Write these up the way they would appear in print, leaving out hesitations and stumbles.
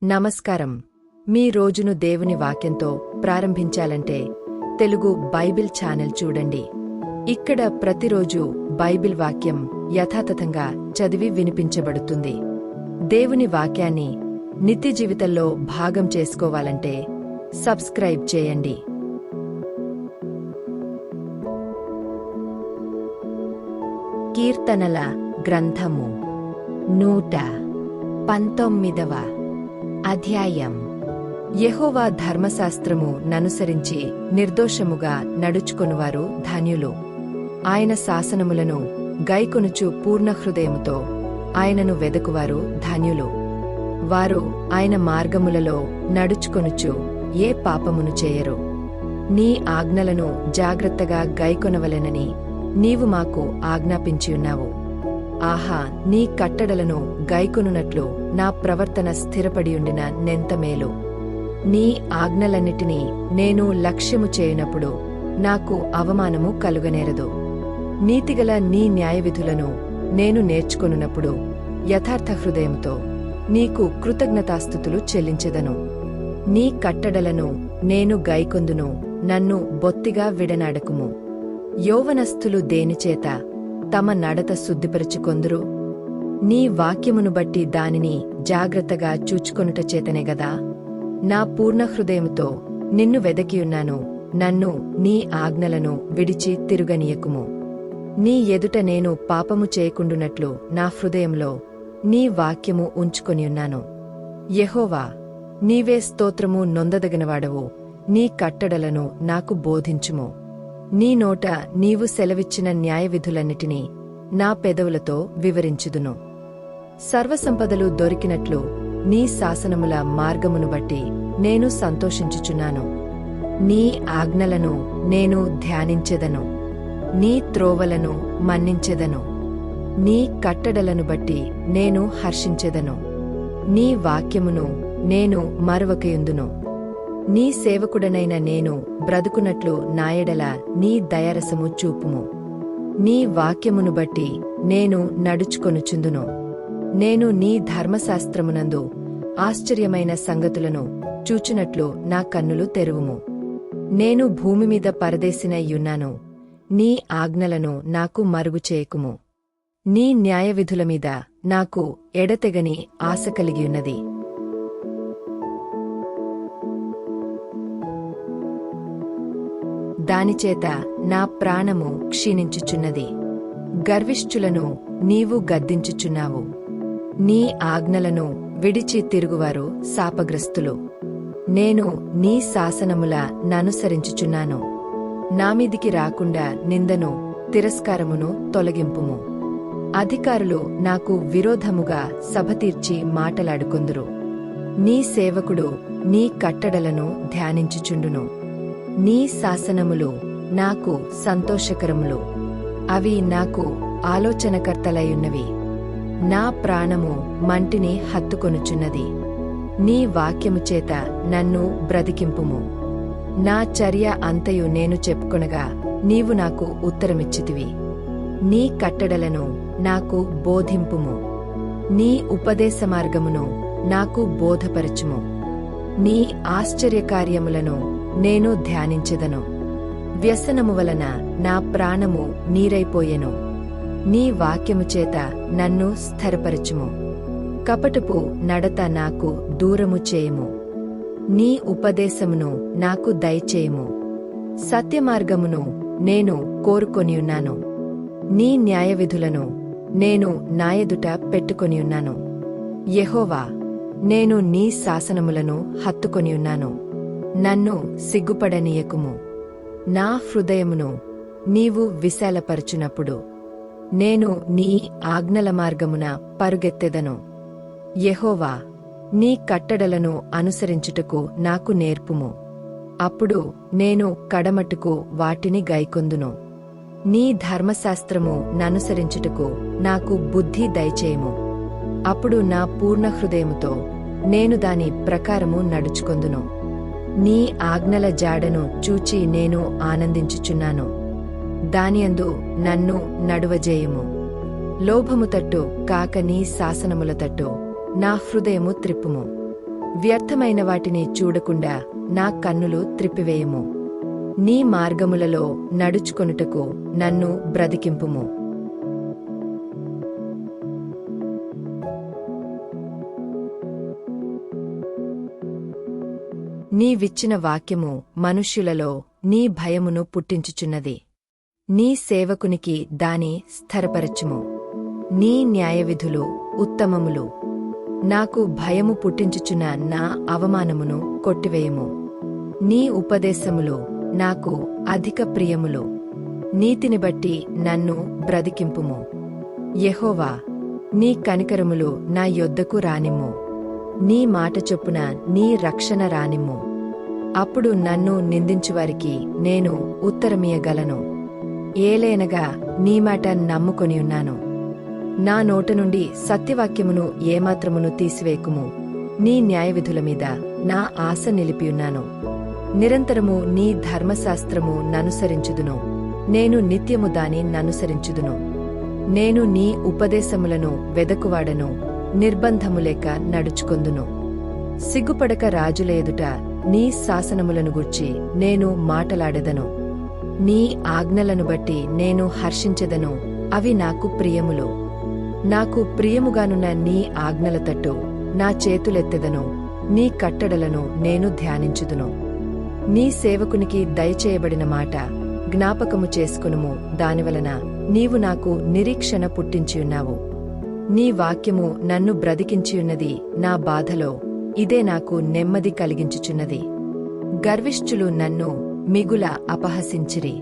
నమస్కారం. మీ రోజును దేవుని వాక్యంతో ప్రారంభించాలంటే తెలుగు బైబిల్ ఛానల్ చూడండి. ఇక్కడ ప్రతిరోజు బైబిల్ వాక్యం యథాతథంగా చదివి వినిపించబడుతుంది. దేవుని వాక్యాన్ని నిత్య జీవితంలో భాగం చేసుకోవాలంటే సబ్స్క్రైబ్ చేయండి. కీర్తనల గ్రంథము 119వ అధ్యాయం. యెహోవా ధర్మశాస్త్రము ననుసరించి నిర్దోషముగా నడుచుకొనువారు ధన్యులు. ఆయన శాసనములను గైకొనుచు పూర్ణహృదయముతో ఆయనను వెదకువారు ధన్యులు. వారు ఆయన మార్గములలో నడుచుకొనుచు ఏ పాపమును చేయరు. నీ ఆజ్ఞలను జాగ్రత్తగా గైకొనవలెనని నీవు మాకు ఆజ్ఞాపించియున్నావు. ఆహా, నీ కట్టడలను గైకొనున్నట్లు నా ప్రవర్తన స్థిరపడియుండిన నెంత మేలు. నీ ఆజ్ఞలన్నిటినీ నేను లక్ష్యము చేయనప్పుడు నాకు అవమానము కలుగనేరదు. నీతిగల నీ న్యాయవిధులను నేను నేర్చుకొనున్నప్పుడు యథార్థ హృదయంతో నీకు కృతజ్ఞతాస్తుతులు చెల్లించెదను. నీ కట్టడలను నేను గైకొందును, నన్ను బొత్తిగా విడనాడకుము. యౌవనస్థులు దేనిచేత తమ నడత శుద్ధిపరచుకొందురు? నీ వాక్యమును బట్టి దానిని జాగ్రత్తగా చూచుకొనుట చేతనే గదా. నా పూర్ణహృదయముతో నిన్ను వెదకియున్నాను, నన్ను నీ ఆజ్ఞలను విడిచి తిరుగనీయకుము. నీ ఎదుట నేను పాపము చేయకుండునట్లు నా హృదయంలో నీ వాక్యము ఉంచుకొనియున్నాను. యెహోవా, నీవే స్తోత్రము నొందదగినవాడవు. నీ కట్టడలను నాకు బోధించుము. నీ నోట నీవు సెలవిచ్చిన న్యాయవిధులన్నిటినీ నా పెదవులతో వివరించుదును. సర్వసంపదలు దొరికినట్లు నీ శాసనముల మార్గమును బట్టి నేను సంతోషించుచున్నాను. నీ ఆజ్ఞలను నేను ధ్యానించెదను, నీ త్రోవలను మన్నించెదను. నీ కట్టడలను బట్టి నేను హర్షించెదను. నీ వాక్యమును నేను మరువకయుందును. నీ సేవకుడనైన నేను బ్రతుకున్నట్లు నాయడల నీ దయరసము చూపుము. నీ వాక్యమును బట్టి నేను నడుచుకొనుచుందును. నేను నీ ధర్మశాస్త్రమునందు ఆశ్చర్యమైన సంగతులను చూచునట్లు నా కన్నులు తెరువుము. నేను భూమిమీద పరదేశినయ్యున్నాను, నీ ఆజ్ఞలను నాకు మరుగు చేయకుము. నీ న్యాయవిధులమీద నాకు ఎడతెగని ఆశ కలిగియున్నది. దానిచేత నా ప్రాణము క్షీణించుచున్నది. గర్విష్ఠులను నీవు గద్దించుచున్నావు. నీ ఆజ్ఞలను విడిచి తిరుగువారు శాపగ్రస్తులు. నేను నీ శాసనముల ననుసరించుచున్నాను. నామీదికి రాకుండా నిందను తిరస్కారమును తొలగింపుము. అధికారులు నాకు విరోధముగా సభతీర్చి మాటలాడుకొందురు. నీ సేవకుడు నీ కట్టడలను ధ్యానించుచుండును. నీ శాసనములు నాకు సంతోషకరములు. అవి నాకు ఆలోచనకర్తలయున్నవి. నా ప్రాణము మంటిని హత్తుకొనుచున్నది. నీ వాక్యము చేత నన్ను బ్రతికింపుము. నా చర్య అంతయు నేను చెప్పుకొనగా నీవు నాకు ఉత్తరమిచ్చితివి. నీ కట్టడలను నాకు బోధింపుము. నీ ఉపదేశమార్గమును నాకు బోధపరచుము. నీ ఆశ్చర్యకార్యములను నేను ధ్యానించెదను. వ్యసనము వలన నా ప్రాణము నీరైపోయెను. నీ వాక్యము చేత నన్ను స్థిరపరచుము. కపటపు నడత నాకు దూరము చేయుము. నీ ఉపదేశమును నాకు దయచేయుము. సత్యమార్గమును నేను కోరుకొనియున్నాను. నీ న్యాయవిధులను నేను నాయదుట పెట్టుకొనియున్నాను. యెహోవా, నేను నీ శాసనములను హత్తుకొనియున్నాను. నన్ను సిగ్గుపడనీయకుము. నా హృదయమును నీవు విశాలపరచునప్పుడు నేను నీ ఆజ్ఞల మార్గమున పరుగెత్తెదను. యెహోవా, నీ కట్టడలను అనుసరించుటకు నాకు నేర్పుము. అప్పుడు నేను కడమట్టుకు వాటిని గైకొందును. నీ ధర్మశాస్త్రము ననుసరించుటకు నాకు బుద్ధి దయచేయుము. అప్పుడు నా పూర్ణ హృదయముతో నేను దాని ప్రకారము నడుచుకొందును. నీ ఆజ్ఞల జాడను చూచి నేను ఆనందించుచున్నాను. దానియందు నన్ను నడువజేయుము. లోభము తట్టు కాక నీ శాసనముల తట్టు నా హృదయము త్రిప్పుము. వ్యర్థమైన వాటిని చూడకుండా నా కన్నులు త్రిప్పివేయుము. నీ మార్గములలో నడుచుకొనుటకు నన్ను బ్రతికింపుము. నీవిచ్చిన వాక్యము మనుష్యులలో నీ భయమును పుట్టించుచున్నది. నీ సేవకునికి దాని స్థిరపరచుము. నీ న్యాయవిధులు ఉత్తమములు. నాకు భయము పుట్టించుచున్న నా అవమానమును కొట్టివేయుము. నీ ఉపదేశములు నాకు అధిక ప్రియములు. నీతిని బట్టి నన్ను బ్రతికింపుము. యెహోవా, నీ కనికరములు నా యొద్దకు రానిమ్ము. నీ మాట చొప్పున నీ రక్షణ రానిమ్ము. అప్పుడు నన్ను నిందించువారికి నేను ఉత్తరమియగలను. ఏలేనగా నీ మాట నమ్ముకొనియున్నాను. నా నోట నుండి సత్యవాక్యమును ఏమాత్రమును తీసివేకుము. నీ న్యాయవిధుల మీద నా ఆశ నిలిపియున్నాను. నిరంతరము నీ ధర్మశాస్త్రము ననుసరించుదును. నేను నిత్యము దాని ననుసరించుదును. నేను నీ ఉపదేశములను వెదకువాడను. నిర్బంధములేక నడుచుకొందును. సిగ్గుపడక రాజుల ఎదుట నీ శాసనములను గూర్చి నేను మాటలాడెదను. నీ ఆజ్ఞలను బట్టి నేను హర్షించెదను. అవి నాకు ప్రియములు. నాకు ప్రియముగానున్న నీ ఆజ్ఞల తట్టు నా చేతులెత్తెదను. నీ కట్టడలను నేను ధ్యానించుదును. నీ సేవకునికి దయచేయబడిన మాట జ్ఞాపకము చేసుకునుము. దానివలన నీవు నాకు నిరీక్షణ పుట్టించియున్నావు. నీ వాక్యము నన్ను బ్రతికించియున్నది. నా బాధలో ఇదే నాకు నెమ్మది కలిగించుచున్నది. గర్విష్ఠులు నన్ను మిగుల అపహసించిరి.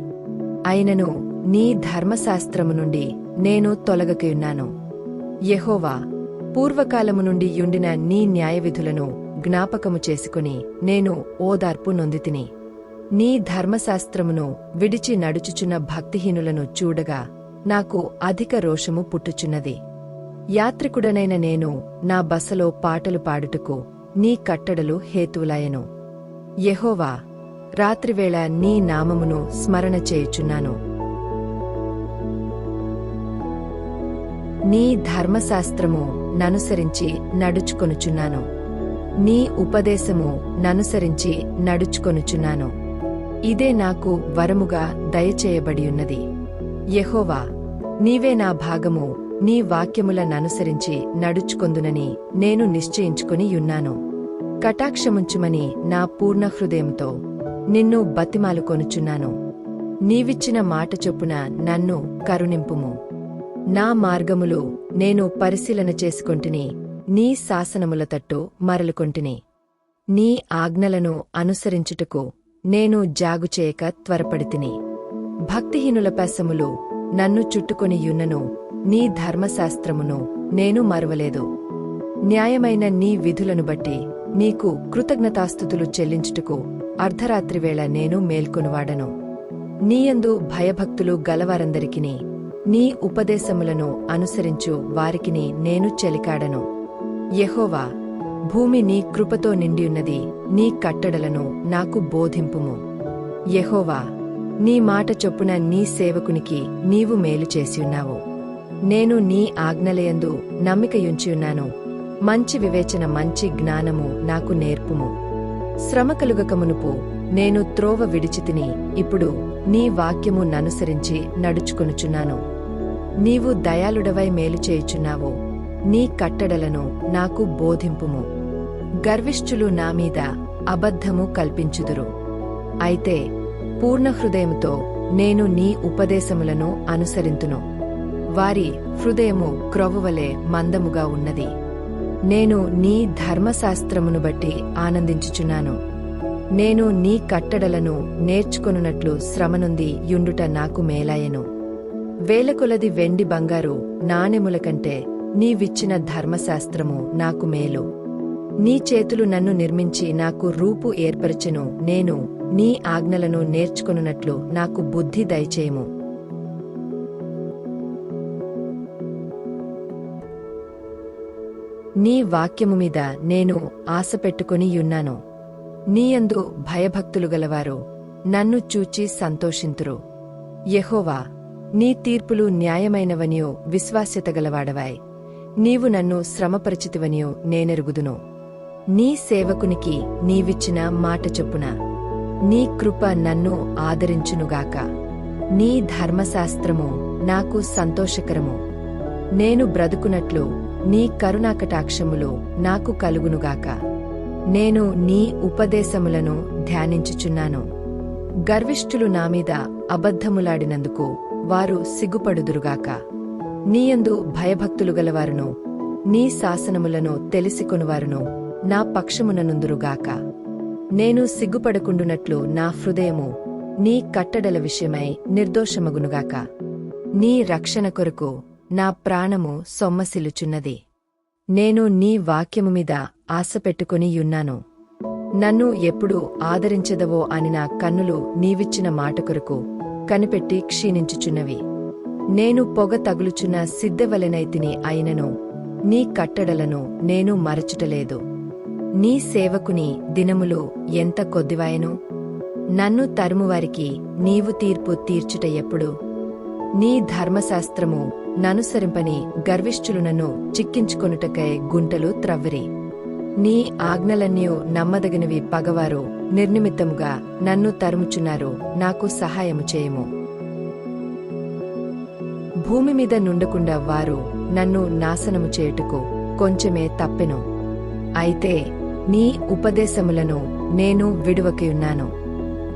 అయినను నీ ధర్మశాస్త్రము నుండి నేను తొలగకయున్నాను. యెహోవా, పూర్వకాలము నుండి యుండిన నీ న్యాయవిధులను జ్ఞాపకము చేసుకుని నేను ఓదార్పు నొందితిని. నీ ధర్మశాస్త్రమును విడిచి నడుచుచున్న భక్తిహీనులను చూడగా నాకు అధిక రోషము పుట్టుచున్నది. యాత్రికుడనైన నేను నా బసలో పాటలు పాడుటకు నీ కట్టడలు హేతువులాయెను. యెహోవా, రాత్రివేళ నీ నామమును స్మరణ చేయుచున్నాను. నీ ధర్మశాస్త్రము ననుసరించి నడుచుకొనుచున్నాను. నీ ఉపదేశము ననుసరించి నడుచుకొనుచున్నాను. ఇదే నాకు వరముగా దయచేయబడియున్నది. యెహోవా, నీవే నా భాగము. నీ వాక్యముల ననుసరించి నడుచుకొందునని నేను నిశ్చయించుకుని యున్నాను. కటాక్షముంచుమని నా పూర్ణ హృదయంతో నిన్ను బతిమాలుకొనుచున్నాను. నీవిచ్చిన మాట చొప్పున నన్ను కరుణింపుము. నా మార్గములు నేను పరిశీలన చేసుకొంటిని. నీ శాసనముల తట్టు మరలుకొంటిని. నీ ఆజ్ఞలను అనుసరించుటకు నేను జాగుచేయక త్వరపడితిని. భక్తిహీనుల పెసములు నన్ను చుట్టుకొని యున్నను. నీ ధర్మశాస్త్రమును నేను మరువలేదు. న్యాయమైన నీ విధులను బట్టి నీకు కృతజ్ఞతాస్తుతులు చెల్లించుటకు అర్ధరాత్రివేళ నేను మేల్కొనువాడను. నీయందు భయభక్తులు గలవారందరికిని నీ ఉపదేశములను అనుసరించు వారికిని నేను చెలికాడను. యెహోవా, భూమి నీ కృపతో నిండియున్నది. నీ కట్టడలను నాకు బోధింపుము. యెహోవా, నీ మాట చొప్పున నీ సేవకునికి నీవు మేలు చేసియున్నావు. నేను నీ ఆజ్ఞలయందు నమ్మికయుంచియున్నాను. మంచి వివేచన మంచి జ్ఞానము నాకు నేర్పుము. శ్రమ కలుగకమునుపు నేను త్రోవ విడిచితిని. ఇప్పుడు నీ వాక్యము ననుసరించి నడుచుకొనుచున్నాను. నీవు దయాళుడవై మేలు చేయుచున్నావు. నీ కట్టడలను నాకు బోధింపుము. గర్విష్ఠులు నామీద అబద్ధము కల్పించుదురు. అయితే పూర్ణ హృదయముతో నేను నీ ఉపదేశములను అనుసరింతును. వారి హృదయము క్రొవ్వువలె మందముగా ఉన్నది. నేను నీ ధర్మశాస్త్రమును బట్టి ఆనందించుచున్నాను. నేను నీ కట్టడలను నేర్చుకొనున్నట్లు శ్రమనుంది యుండుట నాకు మేలాయెను. వేలకొలది వెండి బంగారు నాణెముల కంటే నీవిచ్చిన ధర్మశాస్త్రము నాకు మేలు. నీ చేతులు నన్ను నిర్మించి నాకు రూపు ఏర్పరచెను. నేను నీ ఆజ్ఞలను నేర్చుకొనున్నట్లు నాకు బుద్ధి దయచేయము. నీ వాక్యము మీద నేను ఆశపెట్టుకొని యున్నాను. నీయందు భయభక్తులు గలవారు నన్ను చూచి సంతోషింతురు. యెహోవా, నీ తీర్పులు న్యాయమైనవనియో విశ్వాస్యత గలవాడవాయ్. నీవు నన్ను శ్రమపరిచితివనియో నేనెరుగుదును. నీ సేవకునికి నీవిచ్చిన మాట చొప్పున నీ కృప నన్ను ఆదరించునుగాక. నీ ధర్మశాస్త్రము నాకు సంతోషకరము. నేను బ్రతుకునట్లు నీ కరుణాకటాక్షములు నాకు కలుగునుగాక. నేను నీ ఉపదేశములను ధ్యానించుచున్నాను. గర్విష్ఠులు నామీద అబద్ధములాడినందుకు వారు సిగ్గుపడుదురుగాక. నీయందు భయభక్తులు గలవారును నీ శాసనములను తెలిసికొనువారును నా పక్షముననుందురుగాక. నేను సిగ్గుపడకుండునట్లు నా హృదయము నీ కట్టడల విషయమై నిర్దోషమగునుగాక. నీ రక్షణ కొరకు నా ప్రాణము సొమ్మసిల్లుచున్నది. నేను నీ వాక్యము మీద ఆశపెట్టుకుని యున్నాను. నన్ను ఎప్పుడు ఆదరించెదవో అని నా కన్నులు నీవిచ్చిన మాట కొరకు కనిపెట్టి క్షీణించుచున్నవి. నేను పొగ తగులుచున్న సిద్ధవలెనైతిని అయినను నీ కట్టడలను నేను మరచుటలేదు. నీ సేవకుని దినములు ఎంత కొద్దివాయెను. నన్ను తరుమువారికి నీవు తీర్పు తీర్చుట ఎప్పుడు? నీ ధర్మశాస్త్రము ననుసరింపని గర్విష్ఠులు నన్ను చిక్కించుకొనుటకై గుంటలు త్రవ్విరి. నీ ఆజ్ఞలన్నీయు నమ్మదగినవి. పగవారు నిర్నిమిత్తముగా నన్ను తరుముచున్నారు. నాకు సహాయము చేయము. భూమి మీద నుండకుండా వారు నన్ను నాశనము చేయుటకు కొంచెమే తప్పెను. అయితే నీ ఉపదేశములను నేను విడువకయున్నాను.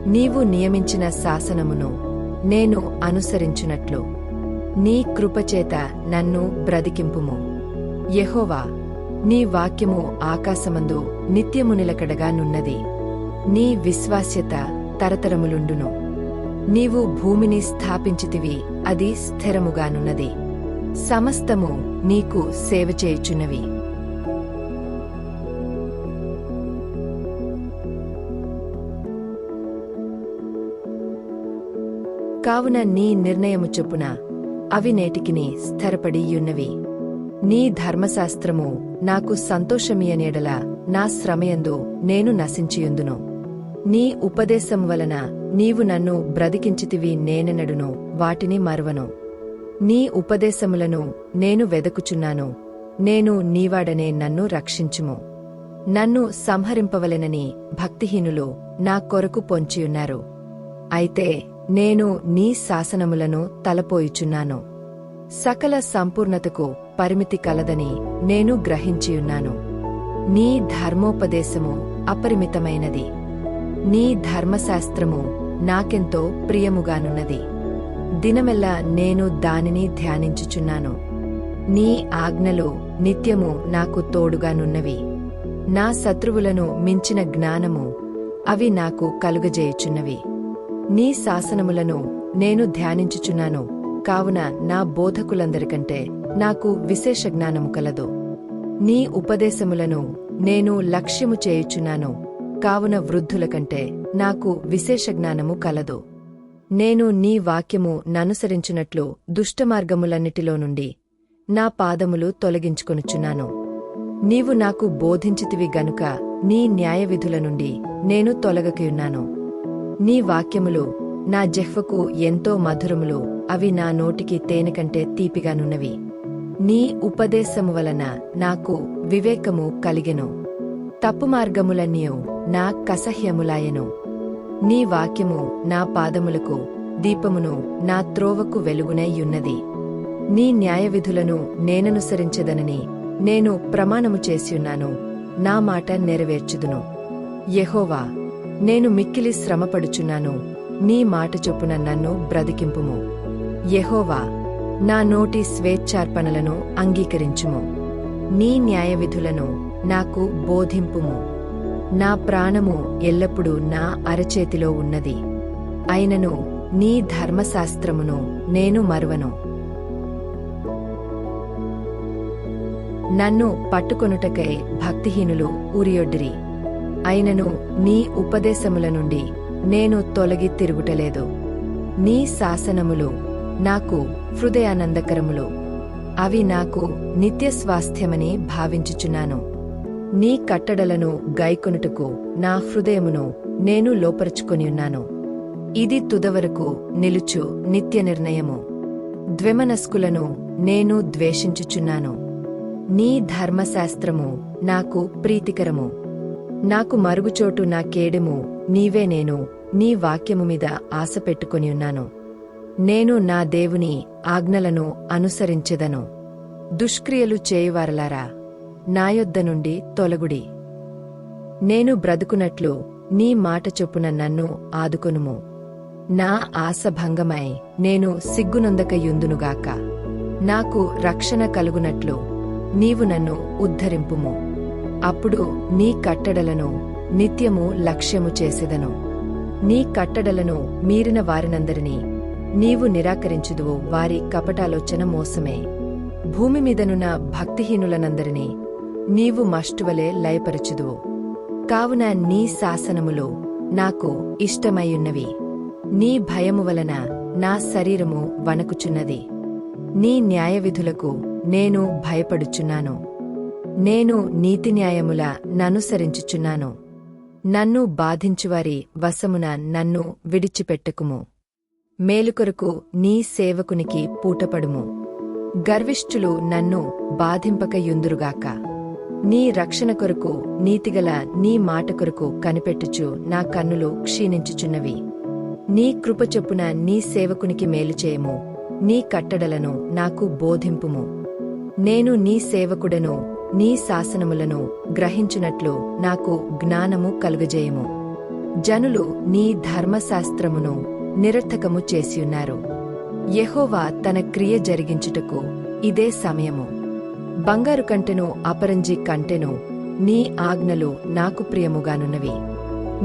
నీవు నియమించిన శాసనమును నేను అనుసరించునట్లు నీ కృపచేత నన్ను బ్రతికింపుము. యెహోవా, నీ వాక్యము ఆకాశమందు నిత్యము నిలకడగా నున్నది. నీ విశ్వాస్యత తరతరములుండును. నీవు భూమిని స్థాపించితివి, అది స్థిరముగానున్నది. సమస్తము నీకు సేవ చేయుచున్నవి. కావున నీ నిర్ణయము చొప్పున అవి నేటికిని స్థిరపడియున్నవి. నీ ధర్మశాస్త్రము నాకు సంతోషమియనేడల నా శ్రమయందు నేను నశించియుందును. నీ ఉపదేశం వలన నీవు నన్ను బ్రతికించితివి. నేనెన్నడును వాటిని మరువను. నీ ఉపదేశములను నేను వెదకుచున్నాను. నేను నీవాడనే నన్ను రక్షించుము. నన్ను సంహరింపవలెనని భక్తిహీనులు నా కొరకు పొంచియున్నారు. అయితే నేను నీ శాసనములను తలపోయుచున్నాను. సకల సంపూర్ణతకు పరిమితి కలదని నేను గ్రహించియున్నాను. నీ ధర్మోపదేశము అపరిమితమైనది. నీ ధర్మశాస్త్రము నాకెంతో ప్రియముగానున్నది. దినమెల్లా నేను దానిని ధ్యానించుచున్నాను. నీ ఆజ్ఞలు నిత్యము నాకు తోడుగానున్నవి. నా శత్రువులను మించిన జ్ఞానము అవి నాకు కలుగజేయుచున్నవి. నీ శాసనములను నేను ధ్యానించుచున్నాను. కావున నా బోధకులందరికంటే నాకు విశేష జ్ఞానము కలదు. నీ ఉపదేశములను నేను లక్ష్యము చేయుచున్నాను. కావున వృద్ధుల కంటే నాకు విశేష జ్ఞానము కలదు. నేను నీ వాక్యము ననుసరించునట్లు దుష్టమార్గములన్నిటిలో నుండి నా పాదములు తొలగించుకొనుచున్నాను. నీవు నాకు బోధించితివి గనుక నీ న్యాయవిధుల నుండి నేను తొలగకయున్నాను. నీ వాక్యములు నా జిహ్వకు ఎంతో మధురములు. అవి నా నోటికి తేనెకంటే తీపిగానున్నవి. నీ ఉపదేశము వలన నాకు వివేకము కలిగెను. తప్పు మార్గములన్నీయు నా కసహ్యములాయెను. నీ వాక్యము నా పాదములకు దీపమును, నా త్రోవకు వెలుగునైయున్నది. నీ న్యాయవిధులను నేననుసరించెదనని నేను ప్రమాణము చేసియున్నాను. నా మాట నెరవేర్చుదును. యెహోవా, నేను మిక్కిలి శ్రమపడుచున్నాను. నీ మాట చొప్పున నన్ను బ్రతికింపుము. యెహోవా, నా నోటి స్వేచ్ఛార్పణలను అంగీకరించుము. నీ న్యాయవిధులను నాకు బోధింపుము. నా ప్రాణము ఎల్లప్పుడూ నా అరచేతిలో ఉన్నది. అయినను నీ ధర్మశాస్త్రమును నేను మరువను. నన్ను పట్టుకొనుటకై భక్తిహీనులు ఉరియొడ్డిరి. అయినను నీ ఉపదేశముల నుండి నేను తొలగి తిరుగుటలేదు. నీ శాసనములు నాకు హృదయానందకరములు. అవి నాకు నిత్యస్వాస్థ్యమని భావించుచున్నాను. నీ కట్టడలను గైకొనుటకు నా హృదయమును నేను లోపరుచుకొనియున్నాను. ఇది తుదవరకు నిలుచు నిత్య నిర్ణయము. ద్వెమనస్కులను నేను ద్వేషించుచున్నాను. నీ ధర్మశాస్త్రము నాకు ప్రీతికరము. నాకు మరుగుచోటు నా కేడెము నీవే. నేను నీ వాక్యము మీద ఆశ పెట్టుకొనియున్నాను. నేను నా దేవుని ఆజ్ఞలను అనుసరించెదను. దుష్క్రియలు చేయువారలారా, నా యొద్ద నుండి తొలగుడి. నేను బ్రతుకునట్లు నీ మాట చొప్పున నన్ను ఆదుకొనుము. నా ఆశ భంగమై నేను సిగ్గునొందకయుందునుగాక. నాకు రక్షణ కలుగునట్లు నీవు నన్ను ఉద్ధరింపుము. అప్పుడు నీ కట్టడలను నిత్యము లక్ష్యము చేసెదను. నీ కట్టడలను మీరిన వారినందరినీ నీవు నిరాకరించుదువు. వారి కపటాలోచన మోసమే. భూమి మీదనున్న భక్తిహీనులనందరినీ నీవు మష్టువలే లయపరచుదువు. కావున నీ శాసనములు నాకు ఇష్టమయ్యున్నవి. నీ భయము వలన నా శరీరము వణకుచున్నది. నీ న్యాయవిధులకు నేను భయపడుచున్నాను. నేను నీతిన్యాయముల ననుసరించుచున్నాను. నన్ను బాధించువారి వశమున నన్ను విడిచిపెట్టకుము. మేలుకొరకు నీ సేవకునికి పూటపడుము. గర్విష్ఠులు నన్ను బాధింపకయుందురుగాక. నీ రక్షణ కొరకు నీతిగల నీ మాట కొరకు కనిపెట్టుచు నా కన్నులు క్షీణించుచున్నవి. నీ కృపచొప్పున నీ సేవకునికి మేలుచేయము. నీ కట్టడలను నాకు బోధింపుము. నేను నీ సేవకుడను. నీ శాసనములను గ్రహించునట్లు నాకు జ్ఞానము కలుగజేయము. జనులు నీ ధర్మశాస్త్రమును నిరర్థకము చేసియున్నారు. యెహోవా తన క్రియ జరిగించుటకు ఇదే సమయము. బంగారు కంటెను అపరంజి కంటెను నీ ఆజ్ఞలు నాకు ప్రియముగానున్నవి.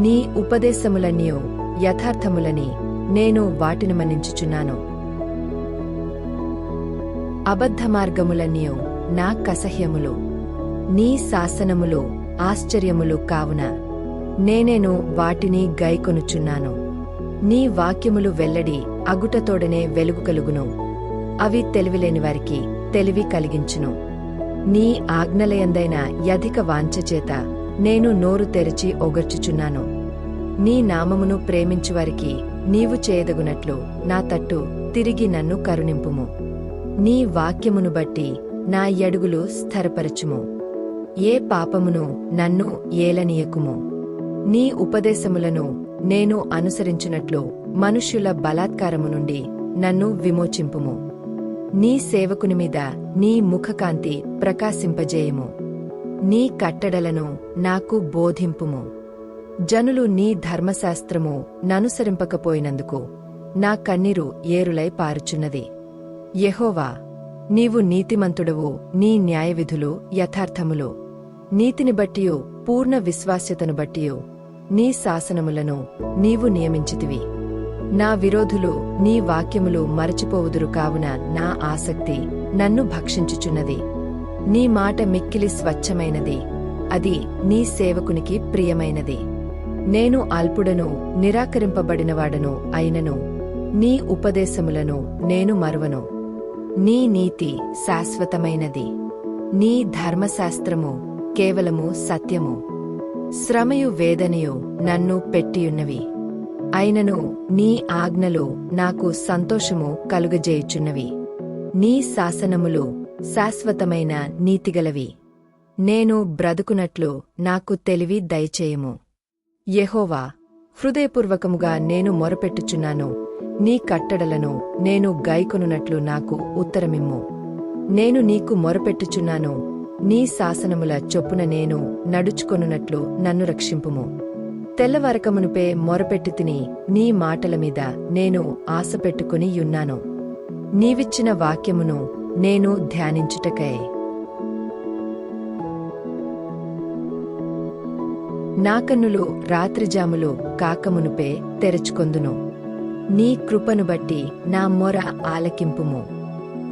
నీ ఉపదేశములన్నీయు యథార్థములని నేను వాటిని మన్నించుచున్నాను. అబద్ధమార్గములన్నీయు నా కసహ్యములు. నీ శాసనములు ఆశ్చర్యములు కావున నేనేను వాటిని గైకొనుచున్నాను. నీ వాక్యములు వెల్లడి అగుటతోడనే వెలుగు కలుగును. అవి తెలివిలేనివారికి తెలివి కలిగించును. నీ ఆజ్ఞలయందైన యధిక వాంఛచేత నేను నోరు తెరచి ఒగర్చుచున్నాను. నీ నామమును ప్రేమించువారికి నీవు చేయదగునట్లు నా తట్టు తిరిగి నన్ను కరుణింపుము. నీ వాక్యమును బట్టి నా యడుగులు స్థిరపరచుము. ఏ పాపమును నన్ను ఏలనీయకుము. నీ ఉపదేశములను నేను అనుసరించునట్లు మనుష్యుల బలాత్కారము నుండి నన్ను విమోచింపుము. నీ సేవకుని మీద నీ ముఖకాంతి ప్రకాశింపజేయము. నీ కట్టడలను నాకు బోధింపుము. జనులు నీ ధర్మశాస్త్రము ననుసరింపకపోయినందుకు నా కన్నీరు ఏరులై పారుచున్నది. యెహోవా, నీవు నీతిమంతుడవు. నీ న్యాయవిధులు యథార్థములు. నీతిని బట్టియు పూర్ణ విశ్వాస్యతను బట్టియు నీ శాసనములను నీవు నియమించితివి. నా విరోధులు నీ వాక్యములు మరచిపోవుదురు. కావున నా ఆసక్తి నన్ను భక్షించుచున్నది. నీ మాట మిక్కిలి స్వచ్ఛమైనది. అది నీ సేవకునికి ప్రియమైనది. నేను అల్పుడను నిరాకరింపబడినవాడను అయినను నీ ఉపదేశములను నేను మరువను. నీ నీతి శాశ్వతమైనది. నీ ధర్మశాస్త్రము కేవలము సత్యము. శ్రమయు వేదనయు నన్ను పెట్టియున్నవి. అయినను నీ ఆజ్ఞలు నాకు సంతోషము కలుగజేయుచున్నవి. నీ శాసనములు శాశ్వతమైన నీతిగలవి. నేను బ్రతుకునట్లు నాకు తెలివి దయచేయము. యెహోవా, హృదయపూర్వకముగా నేను మొరపెట్టుచున్నాను. నీ కట్టడలను నేను గైకొనున్నట్లు నాకు ఉత్తరమిమ్ము. నేను నీకు మొరపెట్టుచున్నాను. నీ శాసనముల చొప్పున నేను నడుచుకొనున్నట్లు నన్ను రక్షింపుము. తెల్లవారకమునుపే మొరపెట్టి తిని నీ మాటల మీద నేను ఆశపెట్టుకుని యున్నాను. నీవిచ్చిన వాక్యమును నేను ధ్యానించుటకై నా కన్నులు రాత్రిజాములు కాకమునుపే తెరచుకొందును. నీ కృపను బట్టి నా మొర ఆలకింపుము.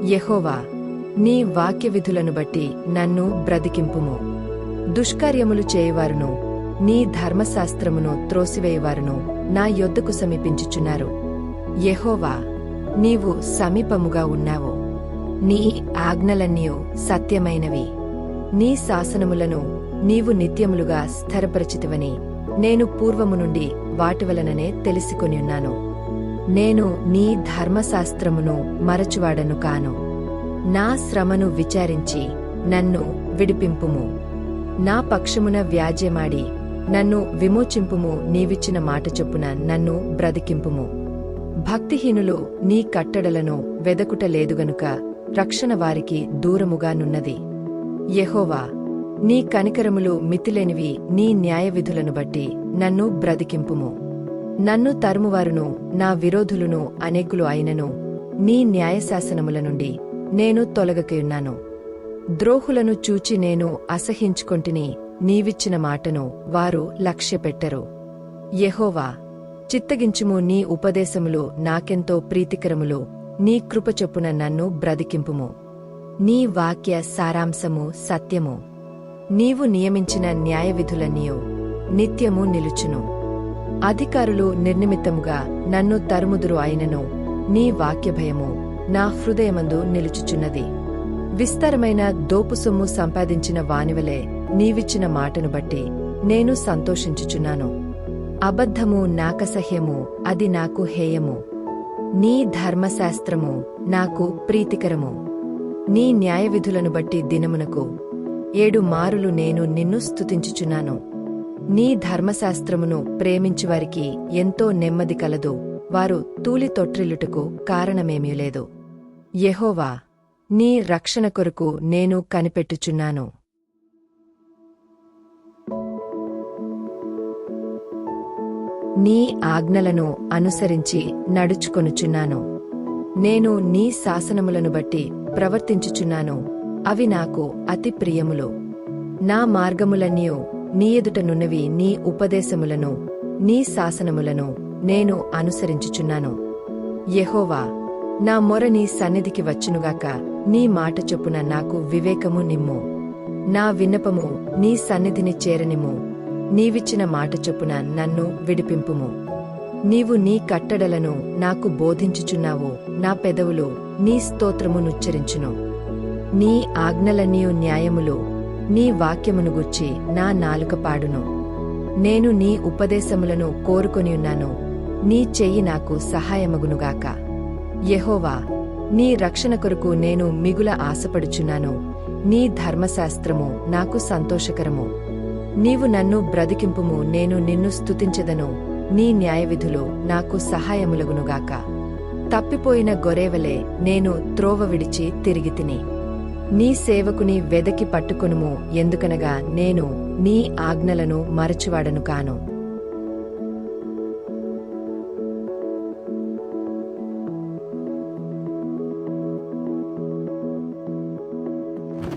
యెహోవా, నీ వాక్యవిధులను బట్టి నన్ను బ్రతికింపుము. దుష్కార్యములు చేయువారును నీ ధర్మశాస్త్రమును త్రోసివేయువారును నా యొద్దకు సమీపించుచున్నారు. యెహోవా, నీవు సమీపముగా ఉన్నావు. నీ ఆజ్ఞలన్నీయు సత్యమైనవి. నీ శాసనములను నీవు నిత్యములుగా స్థిరపరచితివని నేను పూర్వము నుండి వాటివలననే తెలిసికొనియున్నాను. నేను నీ ధర్మశాస్త్రమును మరచువాడను కాను. నా శ్రమను విచారించి నన్ను విడిపింపుము. నా పక్షమున వ్యాజ్యమాడి నన్ను విమోచింపుము. నీవిచ్చిన మాట చొప్పున నన్ను బ్రతికింపుము. భక్తిహీనులు నీ కట్టడలను వెదకుటలేదుగనుక రక్షణ వారికి దూరముగానున్నది. యెహోవా, నీ కనికరములు మితిలేనివి. నీ న్యాయవిధులను బట్టి నన్ను బ్రతికింపుము. నన్ను తరుమువారును నా విరోధులును అనేకులు అయినను నీ న్యాయశాసనముల నుండి నేను తొలగకయున్నాను. ద్రోహులను చూచి నేను అసహించుకొంటిని. నీవిచ్చిన మాటను వారు లక్ష్యపెట్టరు. యెహోవా, చిత్తగించుము. నీ ఉపదేశములు నాకెంతో ప్రీతికరములు. నీ కృపచొప్పున నన్ను బ్రతికింపుము. నీ వాక్య సారాంశము సత్యము. నీవు నియమించిన న్యాయవిధులన్నీయు నిత్యము నిలుచును. అధికారులు నిర్నిమిత్తముగా నన్ను తరుముదురు అయినను నీ వాక్యభయము నా హృదయమందు నిలుచుచున్నది. విస్తారమైన దోపుసొమ్ము సంపాదించిన వానివలే నీవిచ్చిన మాటను బట్టి నేను సంతోషించుచున్నాను. అబద్ధము నాకసహ్యము, అది నాకు హేయము. నీ ధర్మశాస్త్రము నాకు ప్రీతికరము. నీ న్యాయవిధులను బట్టి దినమునకు 7 మారులు నేను నిన్ను స్తుతించుచున్నాను. నీ ధర్మశాస్త్రమును ప్రేమించువారికి ఎంతో నెమ్మది కలదు. వారు తూలి తొట్రిల్లుటకు కారణమేమీ లేదు. యెహోవా, నీ రక్షణ కొరకు నేను కనిపెట్టుచున్నాను. నీ ఆజ్ఞలను అనుసరించి నడుచుకొనుచున్నాను. నేను నీ శాసనములను బట్టి ప్రవర్తించుచున్నాను. అవి నాకు అతి ప్రియములు. నా మార్గములన్నీయు నీ ఎదుటనున్నవి. నీ ఉపదేశములను నీ శాసనములను నేను అనుసరించుచున్నాను. యెహోవా, నా మొర నీ సన్నిధికి వచ్చునుగాక. నీ మాట చొప్పున నాకు వివేకము నిమ్ము. నా విన్నపము నీ సన్నిధిని చేరనిమ్ము. నీవిచ్చిన మాట చొప్పున నన్ను విడిపింపుము. నీవు నీ కట్టడలను నాకు బోధించుచున్నావు. నా పెదవులు నీ స్తోత్రమునుచ్చరించును. నీ ఆజ్ఞలన్నీయు న్యాయములు. నీ వాక్యమును గూర్చి నా నాలుక పాడును. నేను నీ ఉపదేశములను కోరుకొనియున్నాను. నీ చెయ్యి నాకు సహాయమగునుగాక. యెహోవా, నీ రక్షణ కొరకు నేను మిగుల ఆశపడుచున్నాను. నీ ధర్మశాస్త్రము నాకు సంతోషకరము. నీవు నన్ను బ్రతికింపుము. నేను నిన్ను స్తుతించెదను. నీ న్యాయవిధులు నాకు సహాయములగునుగాక. తప్పిపోయిన గొర్రెవలే నేను త్రోవ విడిచి తిరిగితిని. నీ సేవకుని వెదకి పట్టుకొనుము. ఎందుకనగా నేను నీ ఆజ్ఞలను మరచువాడను కాను.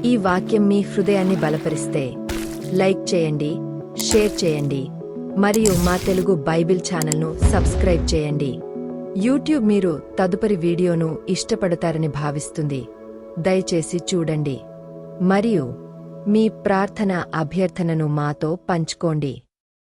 ఈ వాక్యం మీ హృదయాన్ని బలపరిస్తే లైక్ చేయండి, షేర్ చేయండి మరియు మా తెలుగు బైబిల్ ఛానల్ను సబ్స్క్రైబ్ చేయండి. యూట్యూబ్ మీరు తదుపరి వీడియోను ఇష్టపడతారని భావిస్తుంది. దయచేసి చూడండి మరియు మీ ప్రార్థన అభ్యర్థనను మాతో పంచుకోండి.